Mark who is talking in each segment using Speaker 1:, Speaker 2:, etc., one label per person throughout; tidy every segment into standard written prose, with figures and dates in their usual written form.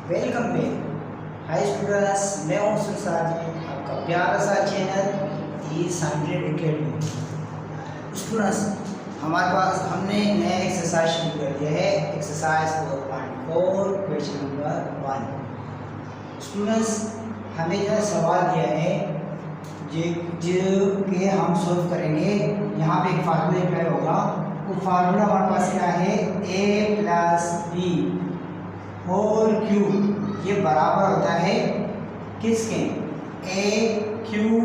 Speaker 1: Welcome back. Hi students, मैं हूं सुरसाद जी, आपका प्यारा सा चैनल ई साइंटिफिक एकेडमी। स्टूडेंट्स, हमारे पास हमने नया एक्सरसाइज शुरू कर दिया है। Exercise 4.4 question number 1। स्टूडेंट्स, हमें जो सवाल दिया है जो कि हम सोल्व करेंगे। यहाँ पे एक फार्मूला अप्लाई होगा। वो फार्मूला हमारे पास क्या है, a plus B whole cube. ये बराबर होता है किसके, a cube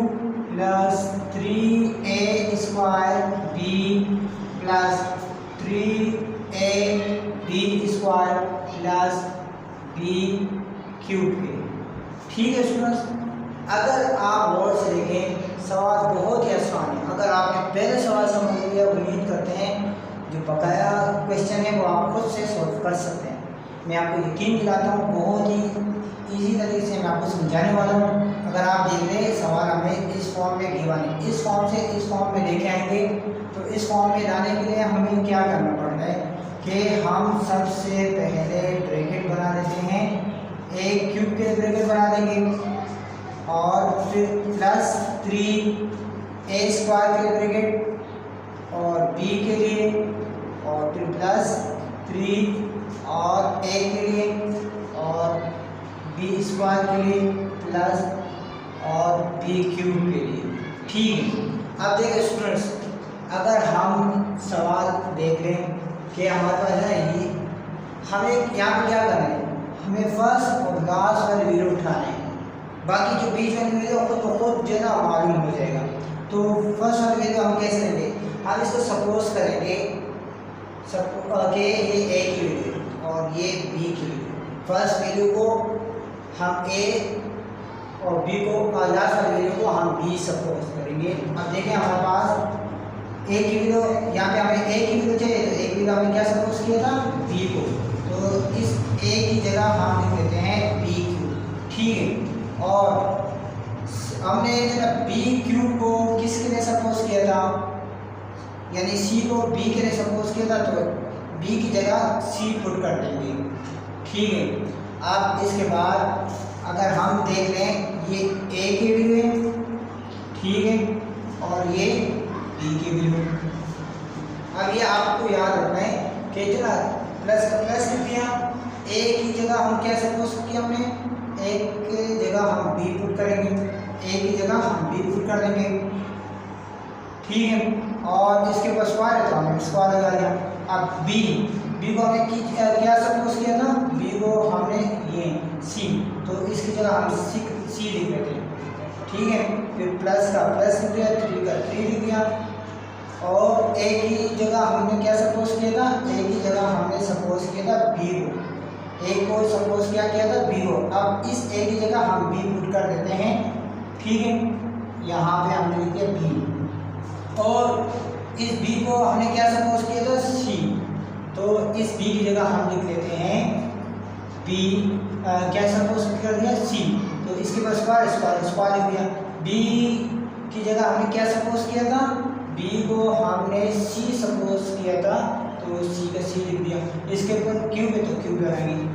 Speaker 1: plus 3a square B plus 3ab square plus B cube के। ठीक है स्टूडेंट्स, अगर आप गौर से देखें सवाल बहुत ही आसान है। अगर आपने पहले सवाल समझ लिया, उम्मीद करते हैं जो बकाया क्वेश्चन है वो आप खुद से सॉल्व कर सकते हैं। मैं आपको यकीन दिलाता हूँ, बहुत ही इजी तरीके से मैं आपको समझाने वाला हूँ। अगर आप देख रहे हैं सवाल हमें इस फॉर्म में गिवन है, इस फॉर्म से इस फॉर्म में लेके आएंगे। तो इस फॉर्म में लाने के लिए हमें क्या करना पड़ता है कि हम सबसे पहले ब्रैकेट बना देते हैं। एक क्यूब के ब्रैकेट बना देंगे और फिर प्लस 3a स्क्वायर के लिए ब्रैकेट और b के लिए, और फिर प्लस 3 और a के लिए और b स्क्वायर के लिए प्लस और b क्यूब के लिए। ठीक है, अब देखिए स्टूडेंट्स, अगर हम सवाल देख लें कि हमारे पास है ये, हमें यहाँ पर क्या करना है, हमें फर्स्ट और लास्ट वाले वैल्यू उठाना है। बाकी जो बीच वाली वैल्यू खुद ब खुद जो है ना मालूम हो जाएगा। तो फर्स्ट वाली वैल्यू हम कैसे लेंगे, हम इसको सपोज करेंगे कि ये a की वैल्यू और ये b की वैल्यू। फर्स्ट वैल्यू को हम a और b को, लास्ट वाली वैल्यू को हम b सपोज करेंगे। अब देखें हमारे पास a की वैल्यू, यहाँ पे हमें a की वैल्यू चाहिए, तो a की वैल्यू हमने क्या सपोज किया था, b को। तो इस a की जगह हम लिख देते हैं b क्यूब। ठीक है, और हमने जो है बी क्यूब को किसके लिए सपोज किया था, यानी सी को बी के लिए सपोज किया था, तो बी की जगह सी पुट कर देंगे। ठीक है, अब इसके बाद अगर हम देख लें ये ए की वैल्यू है, ठीक है, और ये बी की वैल्यू। अब ये आपको याद रखना है कि जो ना प्लस का प्लस लिख दिया, ए की जगह हम क्या सपोज किया, हमने एक की जगह हम बी पुट करेंगे, ए की जगह हम बी पुट कर देंगे। ठीक है, और इसके ऊपर स्क्वायर है तो हमने स्क्वायर लगा दिया। अब बी को हमने क्या सपोज किया था, बी को हमने ये सी, तो इसकी जगह हम सी लिख देते हैं। ठीक है, फिर प्लस का प्लस लिख दिया, 3 का 3 लिख दिया, और ए की जगह हमने क्या सपोज किया था, ए की जगह हमने सपोज किया था बी को, ए को सपोज क्या किया था, बी को। अब इस ए की जगह हम बी पुट कर देते हैं। ठीक है, यहाँ पे हमने लिख दिया बी, और इस बी को हमने क्या सपोज किया था, सी, तो इस बी की जगह हम लिख लेते हैं बी, क्या सपोज कर दिया, सी, तो इसके पास स्क्वायर लिख दिया। बी की जगह हमने क्या सपोज किया था, बी को हमने सी सपोज किया था, तो सी का सी लिख दिया। इसके ऊपर क्यूब है तो क्यूब लगाएंगे।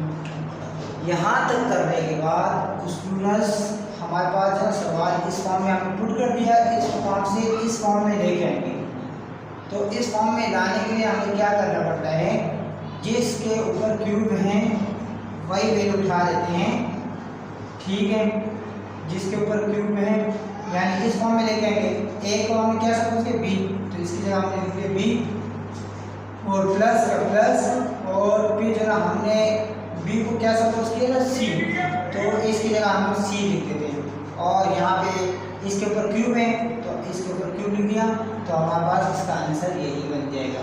Speaker 1: यहाँ तक करने के बाद स्टूडेंट्स, हमारे पास जो सवाल इस फॉर्म में हमने पुट कर दिया, इस फॉर्म से इस फॉर्म में लेके आएंगे। तो इस फॉर्म में लाने के लिए हमें क्या करना पड़ता है, जिसके ऊपर क्यूब हैं वही वैल्यू उठा देते हैं। ठीक है, जिसके ऊपर क्यूब है यानी इस फॉर्म में लेके आएंगे। ए को हमने क्या सपोज किया, बी, तो इसकी जगह हमने लिख दिया बी, और प्लस का प्लस, और फिर जो ना हमने बी को क्या सपोज किया था, सी, तो इसकी जगह हम सी लिख देते हैं। और यहाँ पे इसके ऊपर क्यूब है तो इसके ऊपर क्यूब लिख दिया, तो हमारे पास इसका आंसर यही बन जाएगा।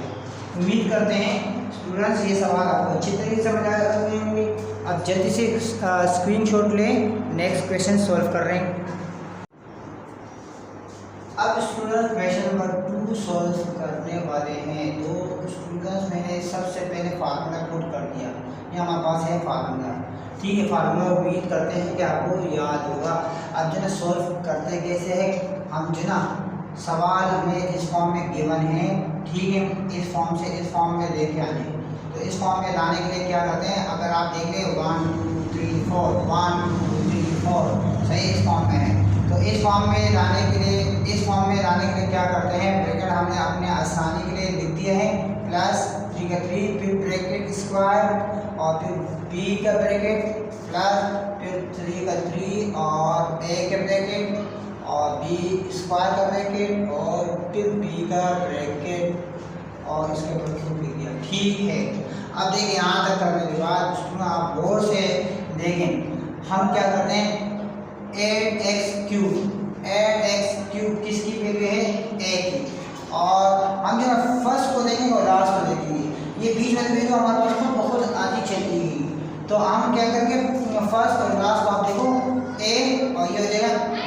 Speaker 1: उम्मीद करते हैं स्टूडेंट्स ये सवाल आपको अच्छी तरीके से समझ आए होंगे। अब जल्दी से स्क्रीनशॉट लें, नेक्स्ट क्वेश्चन सॉल्व कर रहे हैं। अब स्टूडेंट क्वेश्चन नंबर 2 सॉल्व करने वाले हैं। तो स्टूडेंट्स, मैंने सबसे पहले फार्मूला पुट कर दिया, ये हमारे पास है फार्मूला। ठीक है, फार्मूला उम्मीद करते हैं कि आपको याद होगा। अब जो ना सॉल्व करते कैसे है, हम जो ना सवाल हमें इस फॉर्म में गिवन है, ठीक है, इस फॉर्म से इस फॉर्म में लेके आने। तो तो इस फॉर्म में लाने के लिए क्या करते हैं, अगर आप देख लें 1 2 3 4 1 2 3 4 सही इस फॉर्म में है। तो इस फॉर्म में लाने के लिए क्या करते हैं, ब्रैकेट हमने अपने आसानी के लिए लिख दिए हैं प्लस 3 का 3 फिर ब्रैकेट स्क्वायर और फिर बी का ब्रैकेट प्लस फिर 3 का 3 और ए का ब्रैकेट और बी स्क्वायर का ब्रैकेट और फिर बी का ब्रैकेट और इसके ऊपर क्यूब लिख दिया। ठीक है, अब देखिए यहाँ तक करने के बाद स्टूडेंट आप गौर से देखें हम क्या करते हैं 8x क्यूब किसकी वैल्यू है a की, और हम जो है फर्स्ट को देखेंगे और लास्ट को देखेंगे। ये बीच में वैल्यू हमारे पास में बहुत आधी चलती है, तो हम क्या करेंगे फर्स्ट और लास्ट को आप देखो a और ये हो जाएगा b,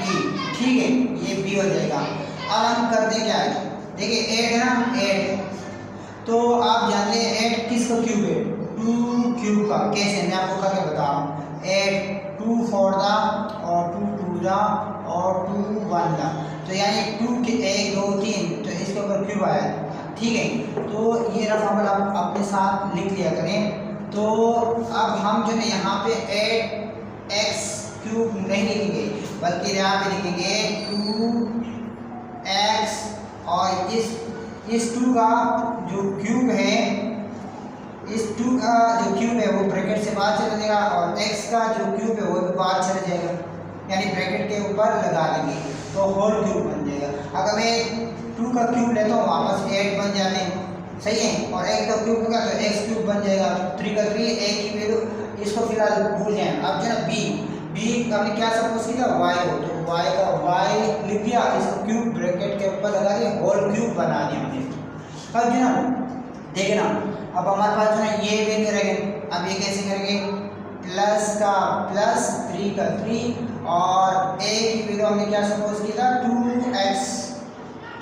Speaker 1: ठीक है ये b हो जाएगा। अब हम करते क्या है, देखिए 8 है ना 8, तो आप जानते हैं 8 किसका क्यूब है 2 क्यूब का। कैसे, मैं आपको करके बता रहा हूँ 8 2 4 दा और 2 2 दा और 2 1 दा, तो यानी 2 के 1 2 3, तो इसके ऊपर क्यूब आया, ठीक है। तो ये रफ नंबर आप अपने साथ लिख लिया करें। तो अब हम जो है यहाँ पे 8x क्यूब नहीं लिखेंगे बल्कि यहाँ पे लिखेंगे 2x और इस 2 का जो क्यूब है, इस 2 का जो क्यूब है वो ब्रैकेट से बाहर चला जाएगा और x का जो क्यूब है वो भी बाहर चला जाएगा, यानी ब्रैकेट के ऊपर लगा देंगे तो होल क्यूब बन जाएगा। अगर मैं 2 का क्यूब लेता हूँ वापस 8 बन जाते हैं, सही है, और 1 का क्यूब होगा तो x क्यूब बन जाएगा। 3 का 3 a की वैल्यू, इसको फिलहाल भूल जाएं। अब जो है b हमने क्या सपोज किया था y हो, तो y का y लिख दिया, इसको क्यूब ब्रैकेट के ऊपर लगा दिया, होल क्यूब बना दिया हमने। अब जो ना देखिए ना, अब हमारे पास जो है ये वैल्यू रहेगी। अब ये कैसे करेंगे, प्लस का प्लस 3 का 3 और a की वैल्यू हमने क्या सपोज किया था 2x,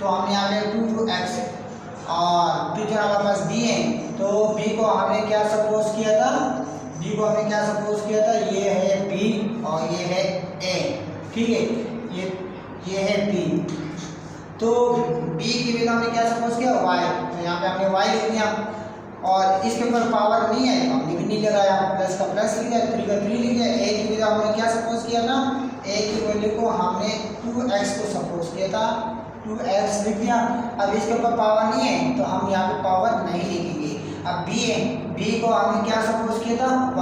Speaker 1: तो हमने यहाँ पे 2x और फिर जो हमारे पास b है तो b को हमने क्या सपोज किया था, b को हमने क्या सपोज किया था, ये है b और ये है a, ठीक है, ये है b। तो b की वैल्यू हमने क्या सपोज किया y, तो यहाँ पे हमने y लिख दिया और इसके ऊपर पावर नहीं है तो हमने भी नहीं लगाया, प्लस का प्लस लिख दिया, 3 का 3 लिख दिया। a की वैल्यू हमने क्या सपोज किया था, a की वैल्यू को हमने 2x को सपोज किया था, 2x लिख दिया। अब इसके ऊपर पावर नहीं है तो हम यहाँ पे पावर नहीं लिखेंगे। अब b है, b को हमने क्या सपोज किया था y,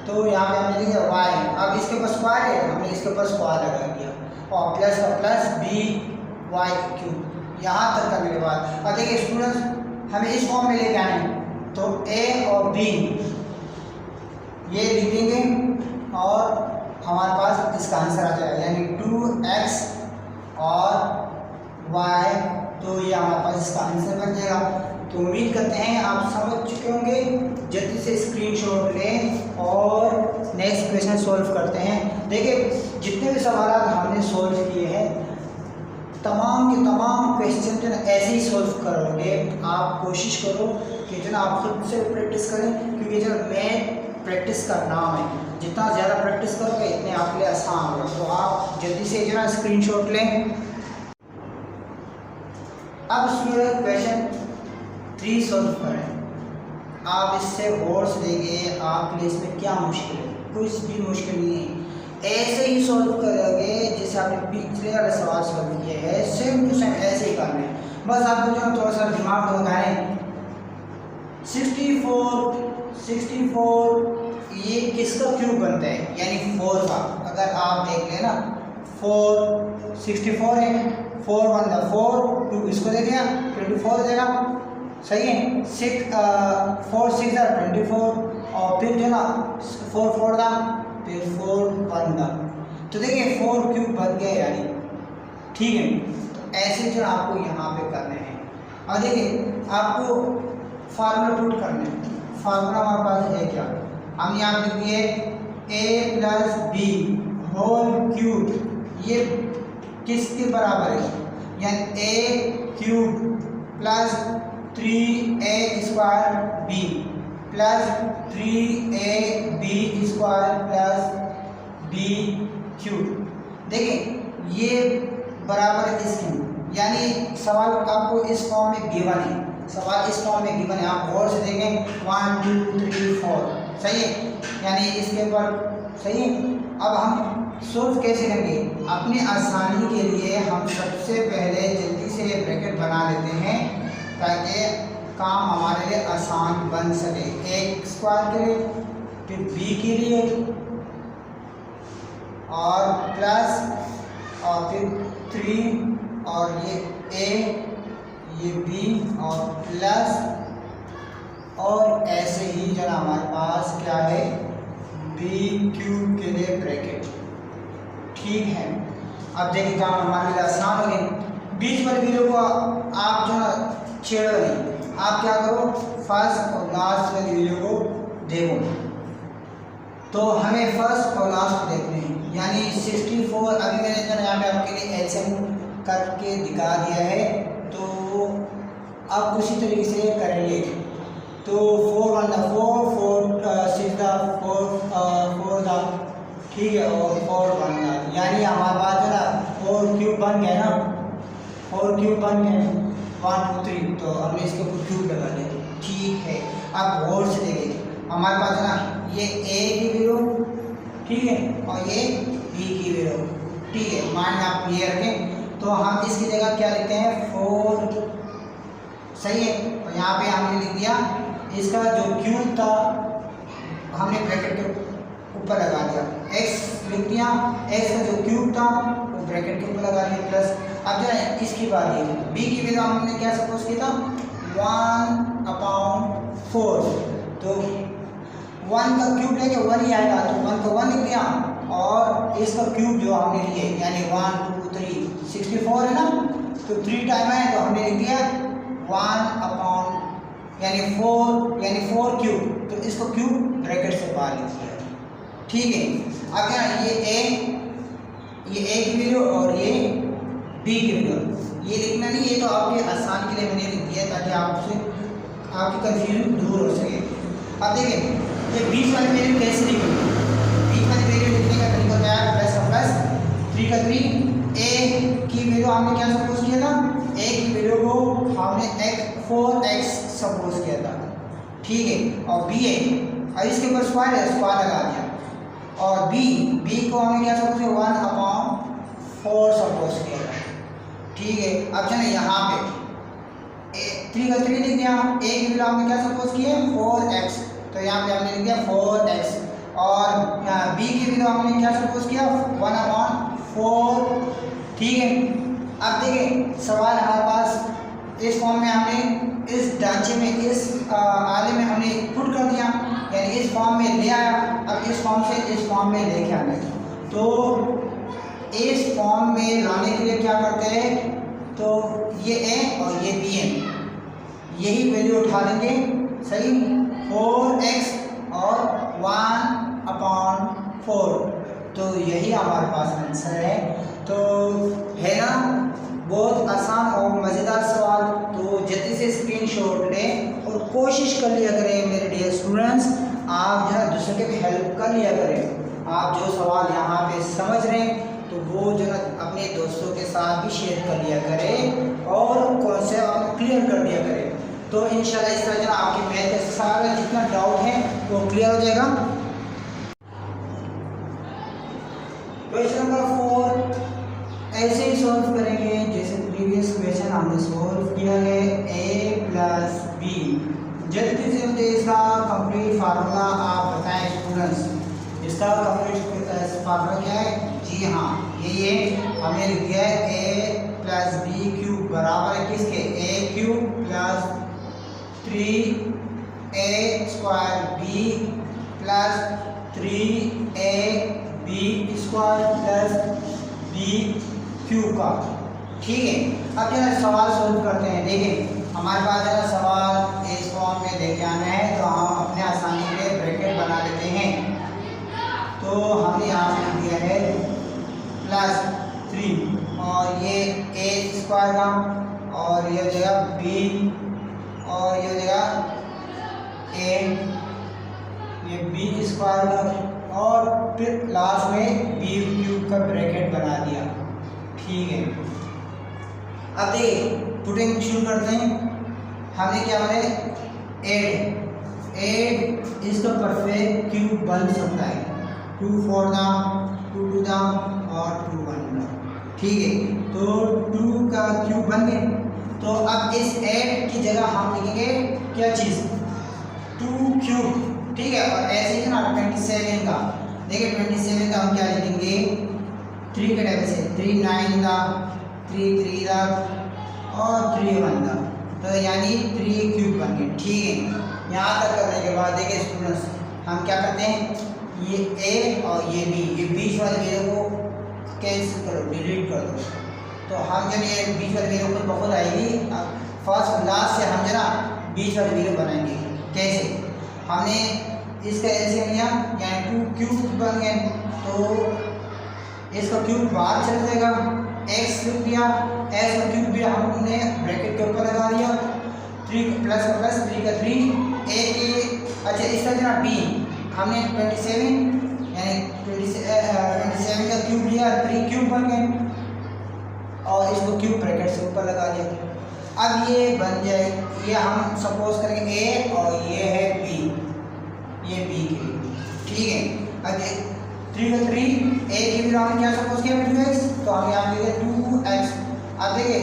Speaker 1: तो यहाँ पे हमने लिखा y। अब इसके ऊपर स्क्वायर है, हमने इसके ऊपर स्क्वायर लगा दिया और प्लस का प्लस b y क्यूब। यहाँ तक करने के बाद अब देखिए स्टूडेंट्स हमें इस फॉर्म में लेके आए तो a और b ये लिख देंगे और हमारे पास इसका आंसर आ जाएगा, यानी 2x और y, तो ये हमारे पास इसका आंसर बन जाएगा। तो उम्मीद करते हैं आप समझ चुके होंगे। जल्दी से स्क्रीनशॉट लें और नेक्स्ट क्वेश्चन सॉल्व करते हैं। देखिए जितने भी सवाल हमने सॉल्व किए हैं तमाम के तमाम क्वेश्चन जो है ऐसे ही सॉल्व करोगे। आप कोशिश करो कि जो ना आप खुद से प्रैक्टिस करें, क्योंकि जो मैथ प्रैक्टिस का नाम है, जितना ज़्यादा प्रैक्टिस करोगे इतने आपके लिए आसान होगा। तो आप जल्दी से जो ना स्क्रीनशॉट लें। अब स्टूडेंट क्वेश्चन 3 सॉल्व करें। आप इससे गौर से देंगे आपके लिए इसमें क्या मुश्किल है, कुछ भी मुश्किल नहीं है। ऐसे ही सॉल्व करोगे जैसे आपने पिछले वाले सवाल सॉल्व किए हैं, सेम टू सेम ऐसे ही करना है। बस आपको जो थोड़ा सा दिमाग लगाएं। 64 ये किसका क्यूब बनता है, यानी 4 का। अगर आप देख लें ना 4 64 है, 4 1 दा 4, 2 इसको देख लिया 24 हो जाएगा, सही है। 4 6 दा 24 और फिर जो ना 4 4 दा फिर 4 1 दा, तो देखिए 4 क्यूब बन गए यानी, ठीक है। तो ऐसे जो आपको यहाँ पे करने हैं। और देखिए आपको फार्मूला पुट करने हैं। फार्मूला हमारे पास है क्या, हम यहाँ लिख दिए a plus B whole cube, ये किसके बराबर है, यानी a cube plus 3a square b plus 3ab square plus b cube. देखिए ये बराबर इसके, यानी सवाल आपको इस फॉर्म में गिवन है, सवाल इस फॉर्म में गिवन है, आप गौर से देखें 1 2 3 4 सही है, यानी इसके ऊपर सही है। अब हम सोल्व कैसे करेंगे? अपनी आसानी के लिए हम सबसे पहले जल्दी से ब्रैकेट बना लेते हैं ताकि काम हमारे लिए आसान बन सके। ए स्क्वायर के लिए, फिर बी के लिए और प्लस और फिर 3 और ये ए ये बी और प्लस और ऐसे ही जो हमारे पास क्या है बी क्यूब के लिए ब्रैकेट। ठीक है, अब देखिए काम हमारे लिए आसान हो गए। बीच वाले वीडियो को आप जो है छेड़ो नहीं, आप क्या करो फर्स्ट और लास्ट वाली वीडियो को देखो। तो हमें फर्स्ट और लास्ट देखने हैं, यानी 64 अभी मैंने जो यहाँ पे आपके लिए एलसीएम करके दिखा दिया है, तो अब उसी तरीके से करेंगे। तो 4 1 4 4 6 4 ठीक है, और 4 1 यानी हमारे पास जो ना 4 क्यूब बन गया ना, 4 क्यूब बन गए 1 2 3, तो हमने इसके ऊपर क्यूब लगा दिया। ठीक है, अब गौर से देखिए हमारे पास है ना ये ए की वैल्यू ठीक है और ये बी की वैल्यू ठीक है, मान आप ये रखें। तो हम इसकी जगह क्या लिखते हैं 4 सही है, और यहाँ पे हमने लिख दिया इसका जो क्यूब था हमने ब्रैकेट के ऊपर लगा दिया, x लिख दिया, x का जो क्यूब था वो ब्रैकेट के ऊपर लगा दिया प्लस। अब जो है इसकी बात ये b की वैल्यू हमने क्या सपोज किया था 1/4, तो 1 का क्यूब लेके 1 ही आएगा, तो 1 को 1 लिख दिया और इसका क्यूब जो हमने लिए यानी 1 2 3 64 है ना, तो 3 टाइम है तो हमने लिख दिया 1 यानी 4 क्यूब, तो इसको क्यूब ब्रैकेट से बाहर लिख दिया। ठीक है, अब क्या ये ए की वैल्यू और ये बी की वैल्यू ये लिखना नहीं, ये तो आपके आसान के लिए मैंने लिख दिया ताकि आपसे आपकी कंफ्यूजन दूर हो सके। अब देखिए ये बीच वाली वैल्यू कैसे लिखेंगे, बीच वाली वैल्यू लिखने का तरीका क्या है, प्लस का प्लस 3 का 3। ए की वैल्यू हमने क्या सपोज किया था, ए की वैल्यू को हमने 4x सपोज किया था ठीक है, और बी है और इसके ऊपर स्क्वायर है स्क्वायर लगा दिया, और बी को हमने क्या सपोज किया 1/4 सपोज किया था ठीक है। अब चलिए यहाँ पे 3 का 3 लिख दिया, ए की वैल्यू हमने क्या सपोज किया 4x, तो यहाँ पे हमने लिख दिया 4x, और यहाँ बी की वैल्यू हमने क्या सपोज किया 1/4 ठीक है। अब देखिए सवाल हमारे पास इस फॉर्म में हमने इस ढांचे में इस आले में हमने पुट कर दिया, यानी इस फॉर्म में ले आया। अब इस फॉर्म से इस फॉर्म में लेके आना है, तो इस फॉर्म में लाने के लिए क्या करते हैं, तो ये ए और ये बी है, यही वैल्यू उठा लेंगे सही 4x और 1/4, तो यही हमारे पास आंसर है। तो है ना बहुत आसान और मज़ेदार सवाल, तो जल्दी से स्क्रीनशॉट लें और कोशिश कर लिया करें मेरे डियर स्टूडेंट्स, आप जो है दूसरे की भी हेल्प कर लिया करें। आप जो सवाल यहाँ पे समझ रहे हैं तो वो जो है अपने दोस्तों के साथ भी शेयर कर लिया करें और कॉन्सेप्ट आप क्लियर कर दिया करें, तो इंशाल्लाह इस तरह जो आपके मैथ का सारा जितना डाउट है वो क्लियर हो जाएगा। क्वेश्चन नंबर 4 ऐसे ही सॉल्व करेंगे जैसे प्रीवियस क्वेश्चन हमने सॉल्व किया है a प्लस बी। जल्दी से मुझे इसका कंप्लीट फार्मूला आप बताएं स्टूडेंट्स, इसका कंप्लीट फार्मूला क्या है? जी हाँ, ये हमने लिख दिया है a प्लस बी क्यूब बराबर है किसके a cube plus 3a square b plus 3ab square plus b cube का। ठीक है, अब जो है सवाल सोल्व करते हैं। देखिए हमारे पास जो है सवाल इस फॉर्म में लेके आना है, तो हम अपने आसानी के लिए ब्रैकेट बना लेते हैं। तो हमने यहाँ पे लिख दिया है प्लस 3 और ये a स्क्वायर का, और ये हो जाएगा b और ये हो जाएगा a, ये b स्क्वायर का, और फिर लास्ट में b क्यूब का ब्रैकेट बना दिया। ठीक है, अब देखिए पुटिंग शुरू करते हैं। हमने क्या बनाया 8 इसका परफेक्ट क्यूब बन सकता है 2 4 दा 2 2 दा और 2 1 दा। ठीक है, तो 2 का क्यूब बन गए। तो अब इस 8 की जगह हम लिखेंगे क्या चीज़ 2 क्यूब। ठीक है, और ऐसे ही ना 27 का देखिए 27 का हम क्या लिखेंगे 3 के टेबल से 3 9 दा 3 3 दा और 3 1 दा, तो यानी 3 क्यूब बन गए। ठीक है, यहाँ तक करने के बाद देखिए स्टूडेंट्स हम क्या करते हैं ये ए और ये बी, ये बीच वाले वेरिएबल को कैंसिल करो डिलीट कर दो। तो हम जब ये बीच वाले वेरिएबल को बहुत आएगी फर्स्ट लास्ट से हम जरा बीच वाले वेरिएबल बनाएंगे। कैसे हमने इसका एलसीएम लिया यानी 2 क्यूब बन गए, तो इसका क्यूब बाहर चल जाएगा। एक्स लिख दिया, एक्स का क्यूब भी हमने ब्रैकेट के ऊपर लगा दिया 3 प्लस का प्लस 3 का 3 ए के। अच्छा इस तरह ना बी हमने 27 यानी 27 का क्यूब लिया 3 क्यूब बन गए और इसको क्यूब ब्रैकेट से ऊपर लगा दिया। अब ये बन जाए ये हम सपोज करेंगे ए और ये है बी, ये बी के लिए। ठीक है, अब 3 का 3 ए की भी हमने क्या सपोज किया 2x, तो हम यहाँ लिखे 2x। अब देखिए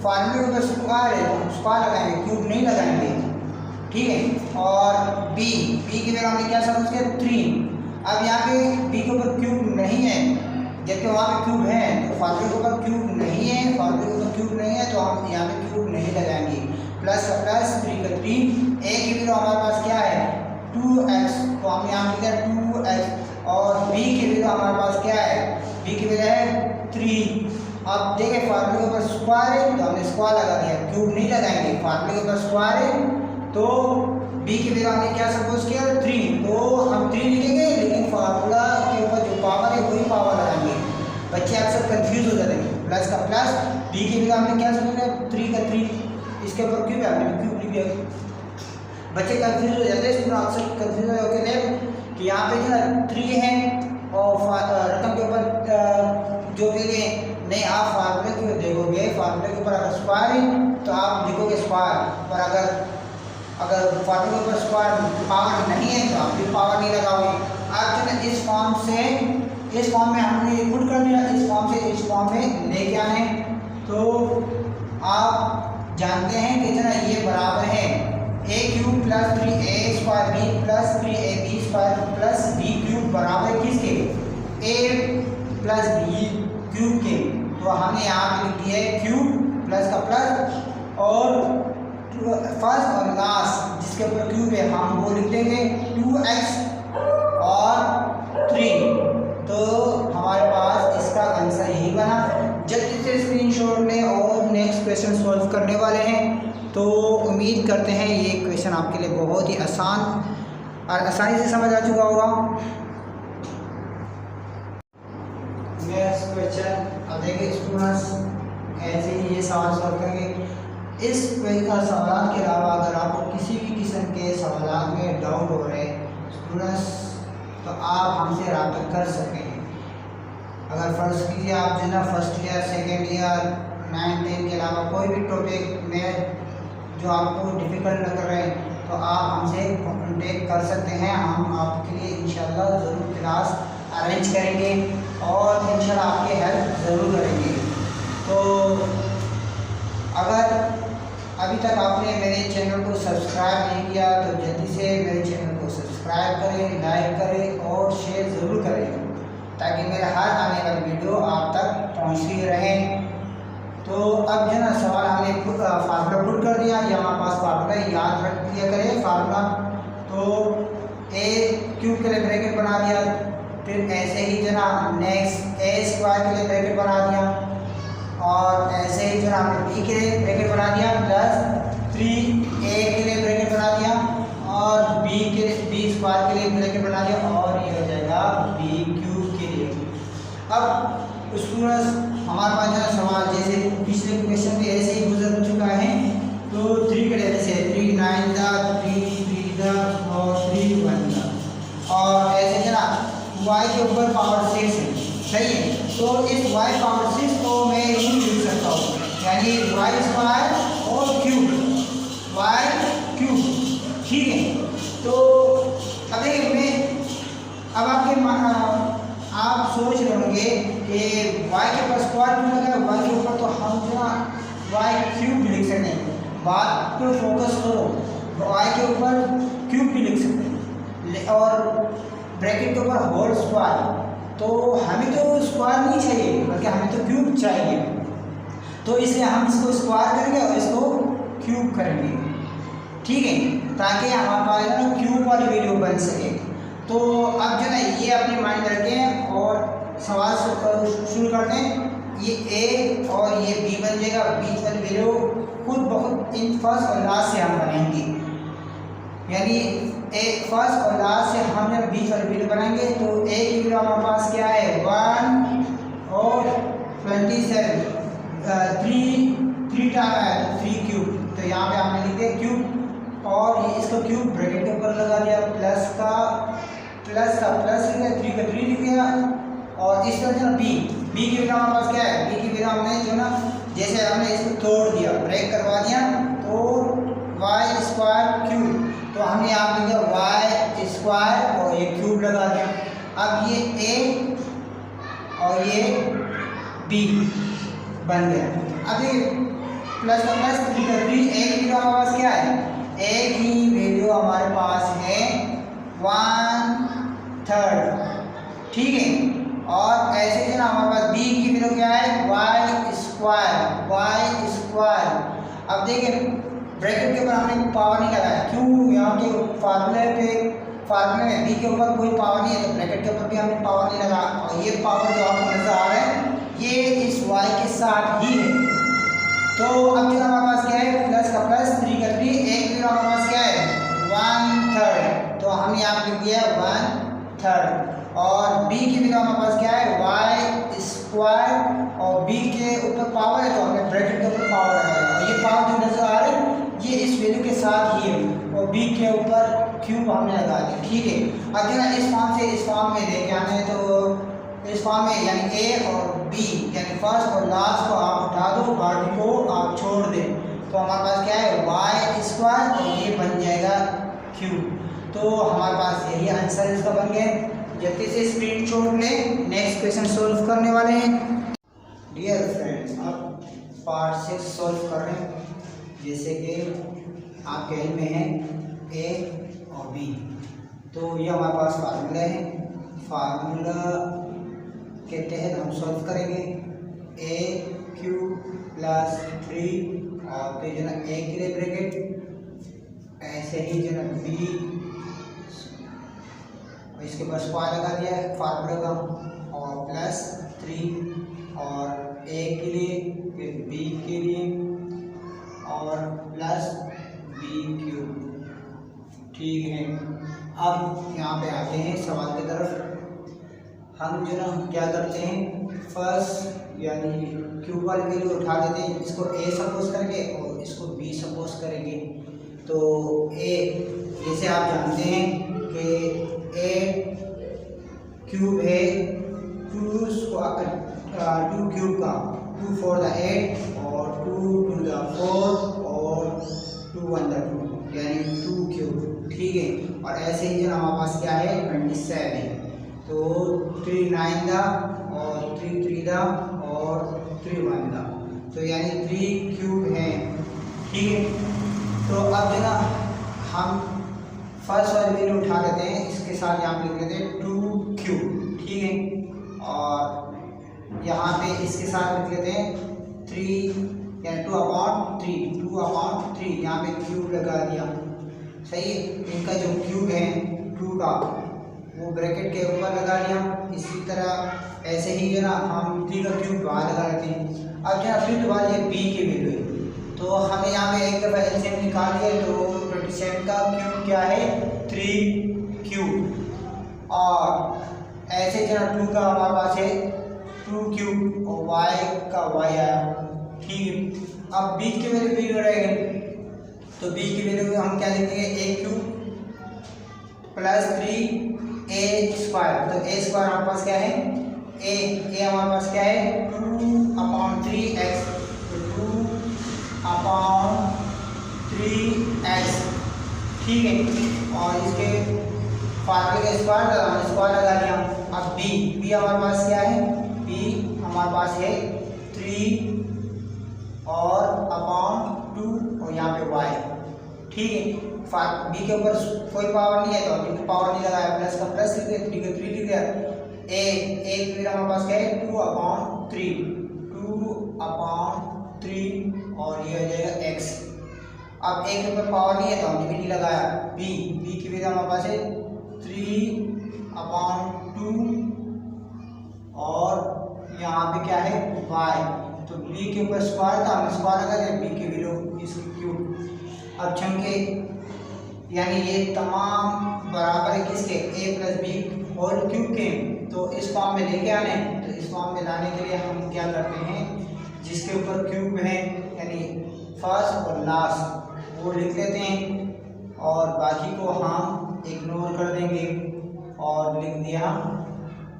Speaker 1: फार्मूले ऊपर स्क्वायर है तो हम स्क्वायर लगाएंगे क्यूब नहीं लगाएंगे। ठीक है, और बी की भी हमने क्या सपोज किया 3। अब यहाँ पे बी के ऊपर क्यूब नहीं है जबकि वहाँ पे क्यूब है, तो फार्मूले के ऊपर क्यूब नहीं है, फार्मूले के ऊपर क्यूब नहीं है तो हम यहाँ पे क्यूब नहीं लगाएंगे। प्लस का प्लस 3 का 3 ए की भी हमारे पास क्या है 2x, तो हम यहाँ लिखा 2x और बी की भी हमारे पास क्या है बी की भी है 3। अब देखिए फार्मूले के ऊपर स्क्वायर है तो हमने स्क्वायर लगा दिया, क्यूब नहीं लगाएंगे। फार्मूले के ऊपर स्क्वायर है तो बी की जगह हमने क्या सपोज किया 3, तो हम 3 लिखेंगे लेकिन फार्मूला के ऊपर जो पावर है वही पावर लगाएंगे। बच्चे अक्सर कंफ्यूज हो जाते हैं। प्लस का प्लस बी की जगह हमने क्या समझ लिया 3 का 3, इसके ऊपर क्यूब है हमने क्यूब लिख दिया। बच्चे कंफ्यूज हो जाते हैं, अक्सर कंफ्यूज हो गए कि यहाँ पे जो है 3 है और रकम के ऊपर जो भी नहीं, आप फार्मूले को देखोगे फार्मूले के ऊपर अगर स्क्वायर है तो आप लिखोगे स्क्वायर, और अगर फार्मूले के ऊपर स्क्वायर पावर नहीं है तो आप भी पावर नहीं लगाओगे। आप जो है इस फॉर्म में हमने पुट कर दिया, इस फॉर्म से इस फॉर्म में लेके आने, तो आप जानते हैं कि जना ये बराबर है a cube plus 3 a square B plus 3 a b square plus B cube बराबर किसके ए प्लस बी क्यूब के। तो हमने यहाँ पे लिख दिया है क्यूब प्लस का प्लस और फर्स्ट और लास्ट जिसके ऊपर क्यूब है हम वो लिख देंगे 2x और 3। तो हमारे पास इसका आंसर यही बना। जल्दी से स्क्रीनशॉट लें और नेक्स्ट क्वेश्चन सॉल्व करने वाले हैं। तो उम्मीद करते हैं ये क्वेश्चन आपके लिए बहुत ही आसान और आसानी से समझ आ चुका होगा। नेक्स्ट क्वेश्चन अब देखिए स्टूडेंट्स ऐसे ही ये सवाल सॉल्व करेंगे। इस सवाल के अलावा अगर आपको किसी भी किस्म के सवाल में डाउट हो रहे स्टूडेंट्स तो आप हमसे रब्ता कर सकते हैं। अगर फर्ज कीजिए आप जो ना फर्स्ट ईयर सेकेंड ईयर 9 10 के अलावा कोई भी टॉपिक में जो आपको डिफ़िकल्ट लग रहे हैं तो आप हमसे कॉन्टेक्ट कर सकते हैं। हम आपके लिए इंशाल्लाह ज़रूर क्लास अरेंज करेंगे और इंशाल्लाह आपकी हेल्प ज़रूर करेंगे। तो अगर अभी तक आपने मेरे चैनल को सब्सक्राइब नहीं किया तो जल्दी से मेरे चैनल को सब्सक्राइब करें, लाइक करें और शेयर ज़रूर करें ताकि मेरे हर आने वाली वीडियो आप तक पहुंचती रहे। तो अब जो ना सवाल हमने फार्मूला पुट कर दिया, ये हमारे पास फार्मूला याद रख दिया करें फार्मूला। तो ए क्यूब के लिए ब्रैकेट बना दिया, फिर ऐसे ही जो ना नेक्स्ट ए स्क्वायर के लिए ब्रैकेट बना दिया और ऐसे ही जो ना हमने बी के लिए ब्रैकेट बना दिया प्लस 3 ए के लिए ब्रैकेट बना दिया और बी स्क्वायर के लिए ब्रैकेट बना दिया और ये हो जाएगा बी क्यूब के लिए। अब स्टूडेंट्स हमारे पास जो सवाल जैसे पिछले क्वेश्चन में ऐसे ही गुजर चुका है। तो 3 के लिए से 3 9 दा 3 3 दा और 3 1 दा और ऐसे जना y के ऊपर पावर 6 है, सही है। तो इस y पावर 6 को मैं यूँ लिख सकता हूँ यानी y स्क्वायर और क्यूब वाई क्यूब, ठीक है। तो अब देखिए अब आप सोच रहे होंगे कि y के ऊपर स्क्वायर क्यों लगा है, y के ऊपर तो हम जो ना वाई क्यूब लिख सकते हैं, बात पे फोकस करो, y के ऊपर क्यूब भी लिख सकते हैं और ब्रैकेट के ऊपर होल स्क्वायर। तो हमें तो स्क्वायर नहीं चाहिए बल्कि हमें तो क्यूब चाहिए, तो इसलिए हम इसको स्क्वायर करेंगे और इसको क्यूब करेंगे, ठीक है, ताकि हमारे पास ना क्यूब वाली वीडियो बन सके। तो अब जो ना ये अपने माइंड रखें और सवाल शुरू करते हैं। ये ए और ये बी बन जाएगा, बीच वाली वीडियो खुद बहुत इन फर्स्ट और लास्ट से हम बनाएंगे, यानी ए फर्स्ट और लास्ट से हम जब बीच वाली वीडियो बनाएंगे तो ए की वीडियो हमारे पास क्या है 1 और 27 3 टाइम है तो 3 क्यूब, तो यहाँ पे हमने लिख दिया क्यूब और ये इसको क्यूब ब्रैकेट के ऊपर लगा दिया, प्लस का प्लस लिख दिया, 3 का 3 लिख दिया। और इस तरह से ना बी की वीडियो हमारे पास क्या है, बी की वीडियो हमने जो ना जैसे हमने इसको तोड़ दिया, ब्रेक करवा दिया, तो वाई स्क्वायर क्यूब, तो हमने यहाँ लिख दिया वाई स्क्वायर और ये क्यूब लगा दिया। अब ये ए और ये बी बन गया। अब देखिए प्लस का प्लस 3 का 3, ए की वीडियो हमारे पास क्या है, ए की वीडियो हमारे पास है 1/3, ठीक है। और ऐसे जो ना हमारे पास बी की वीडियो क्या है वाई स्क्वायर। अब देखिए ब्रैकेट के ऊपर हमने पावर नहीं लगाया, क्यों, यहाँ के फार्मूले में बी के ऊपर कोई पावर नहीं है तो ब्रैकेट के ऊपर भी हमने पावर नहीं लगा, और ये पावर जो आपको नजर आ रहा है ये इस वाई के साथ ही है। तो अब जो हमारे पास क्या है प्लस का प्लस 3 का 3, एक भी हमारे पास क्या है 1/3, तो हम यहाँ लिख दिया 1/3। और b की वीडियो हमारे पास क्या है वाई स्क्वायर और b के ऊपर पावर है तो हमने ब्रैकेट के ऊपर पावर लगाया, और ये पावर जो नजर आ रहा है ये इस वैल्यू के साथ ही है और b के ऊपर क्यूब हमने लगा दिया, ठीक है। अब जो ना इस फॉर्म से इस फॉर्म में लेके आना है तो इस फॉर्म में यानी a और b यानी फर्स्ट और लास्ट को आप उठा दो, बाकी को आप छोड़ दें, तो हमारे पास क्या है वाई स्क्वायर और ये बन जाएगा क्यूब। तो हमारे पास यही आंसर इसका बन गया। जल्दी से स्क्रीनशॉट लें, नेक्स्ट क्वेश्चन सॉल्व करने वाले हैं। डियर फ्रेंड्स, अब पार्ट 6 सॉल्व कर रहे हैं, जैसे कि आपके इल्म में है ए और बी, तो ये हमारे पास फार्मूला है, फार्मूला के तहत हम सॉल्व करेंगे ए क्यूब प्लस 3 और फिर जो ना ए के लिए ब्रैकेट, ऐसे ही जो ना बी इसके पास स्क्वायर लगा दिया है फार्मूले का, और प्लस 3 और ए के लिए फिर बी के लिए और प्लस बी क्यूब, ठीक है। अब यहाँ पे आते हैं सवाल की तरफ। हम जो ना क्या करते हैं फर्स्ट यानी क्यूब वाली वैल्यू उठा देते हैं, इसको ए सपोज करके और इसको बी सपोज करेंगे। तो ए जैसे आप जानते हैं कि ए क्यूब है 2 क्यूब का 2 4 द 8 और 2 2 द 4 और 2 1 द 2 यानी 2 क्यूब, ठीक है। और ऐसे ही जो हमारे पास क्या है 27, तो 3 9 द और 3 3 द और 3 1 द, तो यानी 3 क्यूब है, ठीक है। तो अब जो ना हम फर्स्ट वाली वैल्यू उठा लेते हैं, इसके साथ यहाँ पे लिख लेते हैं 2 क्यूब, ठीक है। और यहाँ पे इसके साथ लिख लेते हैं 3 यानी 2/3 यहाँ पे क्यूब लगा दिया, सही है। इनका जो क्यूब है 2 का वो ब्रैकेट के ऊपर लगा दिया। इसी तरह ऐसे ही जो ना हम 3 का क्यूब बाहर लगा लेते हैं। अब जो फिर दोबारा ये बी की वैल्यू है, तो हमें यहाँ पे एक दफ़ा एलसीएम निकाल लिया, तो 27 का क्यूब क्या है 3 क्यूब, और ऐसे जो 2 का हमारे पास है 2 क्यूब और y का y आया, ठीक है। अब बीच के वैल्यू भी रहेंगे, तो बीच की वैल्यू हम क्या लिखेंगे a cube plus 3a square, तो a स्क्वायर हमारे पास क्या है a हमारे पास क्या है 2/3x, 2/3 3x, ठीक है। और इसके फार्मूले का स्क्वायर लगा लिया। अब b हमारे पास क्या है, b हमारे पास है 3 और अपॉन 2 और यहाँ पे y, ठीक है। b के ऊपर कोई पावर नहीं है तो हमने पावर नहीं लगाया, प्लस का प्लस लिख दिया, 3 का 3 लिख दिया। a फिर हमारे पास क्या है 2/3 और ये हो जाएगा x। अब a के ऊपर पावर नहीं है तो हमने भी नहीं लगाया। b की वजह हमारे पास है 3/2 और यहाँ पे क्या है y, तो b के ऊपर स्क्वायर था, हमने स्क्वायर लगा दिया, b की वैल्यू इसकी क्यूब। अब चंके यानी ये तमाम बराबर है किसके, a plus B whole cube के, तो इस फॉर्म में लेके आने, तो इस फॉर्म में लाने के लिए हम क्या करते हैं, जिसके ऊपर क्यूब है यानी फर्स्ट और लास्ट वो लिख लेते हैं और बाकी को हम इग्नोर कर देंगे और लिख दिया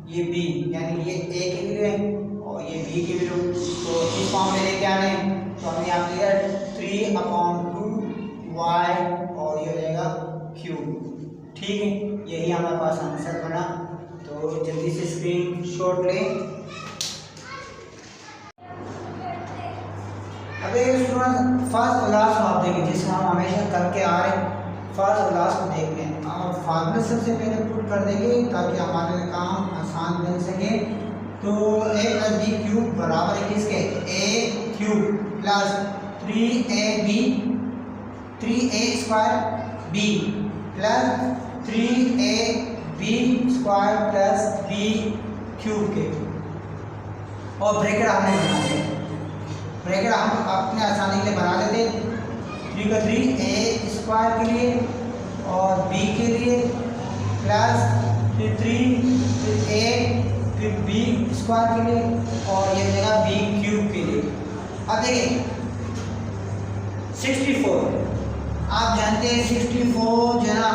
Speaker 1: ये b, यानी ये a की वैल्यू है और ये b की वैल्यू, तो इस फॉर्म में लेके आने तो हमने यहाँ पे लिया 3/2 y और ये हो जाएगा क्यूब, ठीक है। यही हमारे पास आंसर बना, तो जल्दी से स्क्रीनशॉट लें। अब फर्स्ट और लास्ट को आप देखें, जिसे हम हमेशा करके आ रहे हैं, फर्स्ट और लास्ट को देख लें और फार्मूले सबसे पहले पुट कर देंगे ताकि हमारे लिए काम आसान बन सके। तो a प्लस बी क्यूब बराबर है किसके, a cube plus 3a square b plus 3ab square plus b cube के, और ब्रैकेट हमने बना दिया, ब्रैकेट हम अपने आसानी के लिए बना लेते, 3 का 3 a स्क्वायर के लिए और b के लिए प्लस फिर 3 फिर a फिर b स्क्वायर के लिए और ये मिलेगा b क्यूब के लिए। अब देखिए 64, आप जानते हैं 64 जो है ना,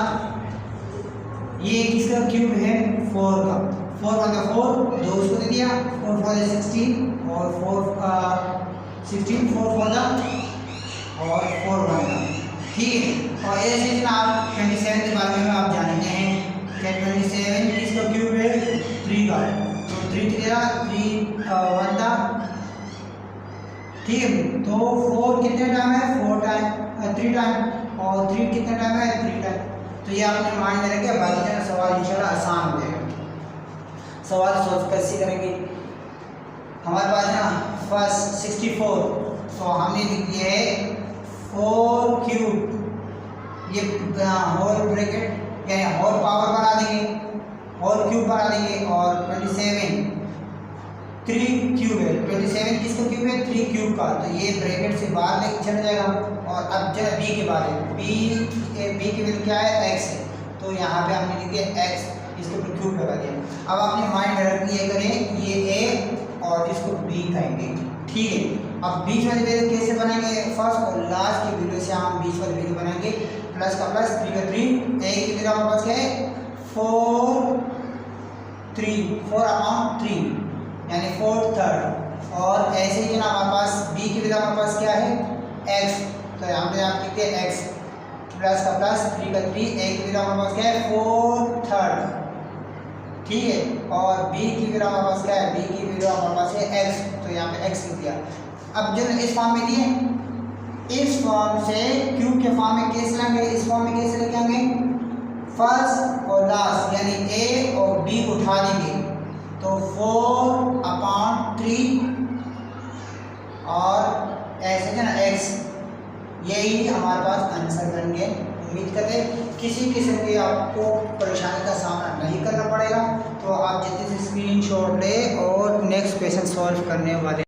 Speaker 1: ये किसका क्यूब है, 4 का, 4 × 4 दो उसको दे दिया, 4 4 16 और 16 4 4 और 4 1 का, ठीक है। और ऐसे आप 27 के बारे में आप जानते हैं कि 27 किसका क्यूब है, 3 का, तो 3 3 1 था, ठीक है। तो 4 कितने टाइम है, 4 टाइम 3 टाइम और 3 कितने टाइम है, 3 टाइम। तो ये आपने माइंड में रखिए, बाकी जो सवाल इंशाल्लाह आसान हो जाएगा। सवाल सॉल्व कैसे करेंगे, हमारे पास ना फर्स्ट 64, तो हमने लिख दिया है 4 क्यूब, ये होल ब्रैकेट यानी होल पावर बना देंगे, होल क्यूब बना देंगे और 27 3 क्यूब है, 27 किसका क्यूब है, 3 क्यूब का, तो ये ब्रैकेट से बाहर लेके चला जाएगा। और अब जरा b के बारे में, b की वैल्यू क्या है, x है, तो यहाँ पे हमने लिख दिया x, इसके ऊपर क्यूब लगा दिया। अब आपने माइंड रख दिया करें ये a और इसको b कहेंगे, ठीक है। अब बीच वाली वैल्यू कैसे बनाएंगे, फर्स्ट और लास्ट की वैल्यू से हम बीच वाली वैल्यू बनाएंगे, प्लस का प्लस 3 का 3, a की वैल्यू हमारे पास क्या है 4/3 यानी 4/3 और ऐसे ही ना हमारे पास b की वैल्यू हमारे पास क्या है x, तो यहाँ पे आप लिखते हैं x प्लस का प्लस 3 का 3, a की वैल्यू हमारे पास क्या है 4/3, ठीक है। और b की वैल्यू हमारे पास क्या है, b की वैल्यू हमारे पास है x, तो यहाँ पे x लिख दिया। अब जब इस फॉर्म में दिए, इस फॉर्म से क्यूब के फॉर्म में कैसे लाएंगे, इस फॉर्म में कैसे लेके आएंगे, फर्स्ट और लास्ट यानी a और b उठा देंगे, तो 4/3 और ऐसे है ना x, यही हमारे पास आंसर बन गए। उम्मीद करते हैं किसी किस्म की आपको परेशानी का सामना नहीं करना पड़ेगा, तो आप जल्दी से स्क्रीनशॉट ले और नेक्स्ट क्वेश्चन सॉल्व करने वाले,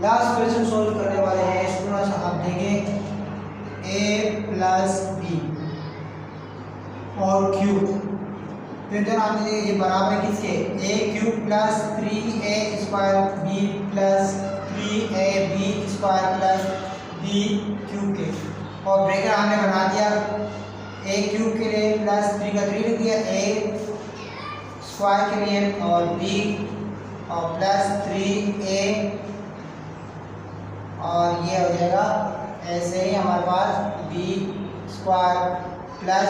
Speaker 1: लास्ट क्वेश्चन सॉल्व करने वाले हैं। स्टूडेंट्स आप देखें a प्लस बी और क्यूब, फिर जो आपने ये बराबर है किसके, a cube plus 3a square b plus 3ab square plus b cube के, और ब्रैकेट हमने बना दिया a क्यूब के लिए प्लस 3 का 3 लिख दिया, a स्क्वायर के लिए और b और प्लस 3a और ये हो जाएगा ऐसे ही हमारे पास b square plus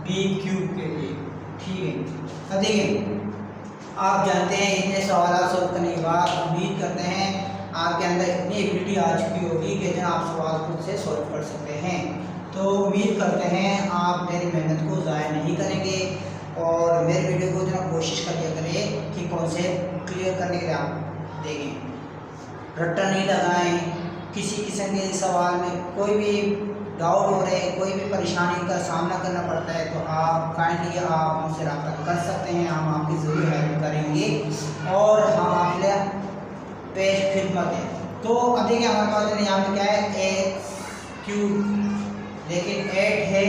Speaker 1: B cube के लिए। ठीक है, अब देखिए आप जानते हैं इतने सवाल सॉल्व करने के बाद उम्मीद करते हैं आपके अंदर इतनी एबिलिटी आ चुकी होगी कि जो आप सवाल खुद से सॉल्व कर सकते हैं। तो उम्मीद करते हैं आप मेरी मेहनत को ज़ाया नहीं करेंगे और मेरे वीडियो को जो कोशिश कर लिया करें कि कॉन्सेप्ट क्लियर करने के लिए आप देखें, रट्टा नहीं लगाएं। किसी किस्म के सवाल में कोई भी डाउट हो रहे, कोई भी परेशानी का सामना करना पड़ता है तो आप काइंडली आप हमसे रब्ता कर सकते हैं, हम आपकी ज़रूर हेल्प करेंगे और हम आपके पेश खिदमत है। तो अब देखिए हमारे पास यहाँ पे क्या है, एक्स क्यूब, लेकिन 8 है,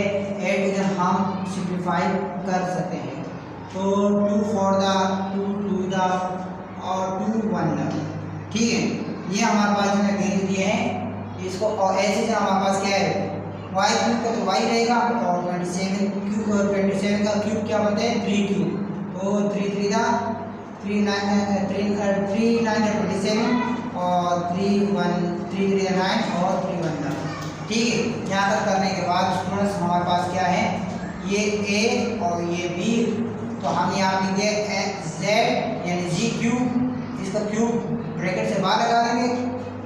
Speaker 1: 8 को जब हम सिंप्लीफाई कर सकते हैं तो 2 4 द 2 2 द और 2 1 द। ठीक है, ये हमारे पास जो वैल्यू दिए हैं इसको, और ऐसे जो हमारे पास क्या है वाई क्यूब का तो वाई रहेगा और 27 क्यूब, और 27 का क्यूब क्या बनता है 3 क्यूब, तो 3 3 द 3 9 3 9 27 और 3 1 3 3 9 और 3 1 द। ठीक है, यहाँ तक करने के बाद स्टूडेंट्स हमारे पास क्या है, ये ए और ये बी, तो हम यहाँ लिखेंगे जेड यानी जी क्यूब, इसका क्यूब ब्रैकेट से बाहर लगा देंगे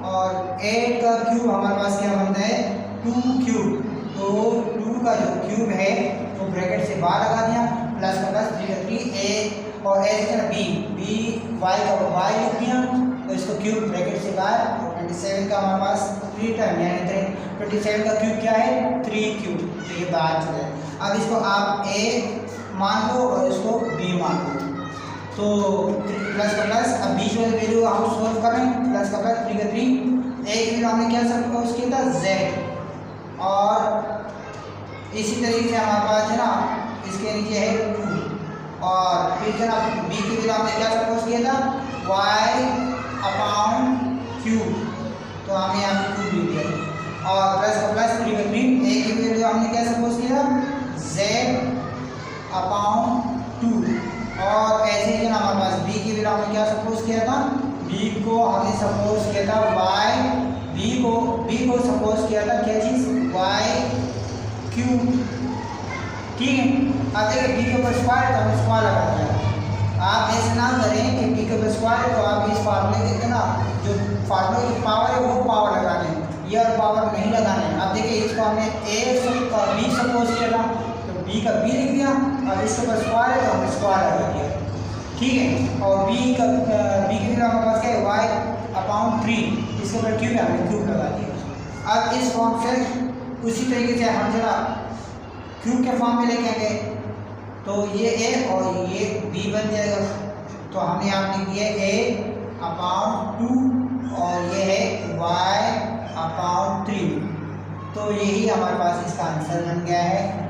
Speaker 1: और 8 का क्यूब हमारे पास क्या बनता है 2 क्यूब, तो 2 का जो क्यूब है वो ब्रैकेट से बाहर लगा दिया, प्लस का प्लस 3 का 3 ए और ऐसे बी बी वाई का वाई लिख दिया, तो इसको क्यूब ब्रैकेट से बाहर, और 27 का हमारे पास 3 टाइम यानी 27 का क्यूब क्या है 3 क्यूब, तो ये बाहर चला है। अब इसको आप ए मान लो और इसको बी मान लो, तो प्लस का प्लस, अब बीच वाले वैल्यू हम सॉल्व कर रहे हैं, प्लस का प्लस 3 का 3, एक वैल्यू हमने क्या सपोज किया था z, और इसी तरीके से हमारे पास है ना इसके नीचे है 2, और फिर जनाब बी की वैल्यू हमने क्या सपोज किया था y अपॉन क्यूब, तो हमने यहाँ पे क्यूब लिख दिया, और प्लस का प्लस 3 का 3, ए की वैल्यू हमने क्या सपोज किया z अपॉन 2, और ऐसे ही ना हमारे पास बी की वैल्यू हमने क्या सपोज किया था, बी को हमने सपोज किया था y, बी को सपोज किया था क्या चीज़ y क्यूब। ठीक है, अब देखिए बी के ऊपर स्क्वायर तो हम स्क्वायर लगा दिया। आप ऐसे ना करें कि बी के ऊपर स्क्वायर तो आप इस फार्मूले के ना जो फार्मूले की पावर है वो पावर लगा दें, ये और पावर नहीं लगाने। अब देखिए इसको हमने ए का बी सपोज किया था तो बी का बी लिख दिया, और इसके ऊपर स्क्वायर है तो हमने स्क्वायर लगा दिया। ठीक है, और बी की वैल्यू हमारे पास क्या है y अपॉन 3, इसके ऊपर क्यूब है हमने क्यूब लगा दिया। अब इस फॉर्म से उसी तरीके से हम जरा क्यूब के फॉर्म में लेके गए तो ये ए और ये बी बन जाएगा, तो हमने यहाँ लिख दिया ए अपॉन 2 और ये है y अपॉन 3, तो यही हमारे पास इसका आंसर बन गया है।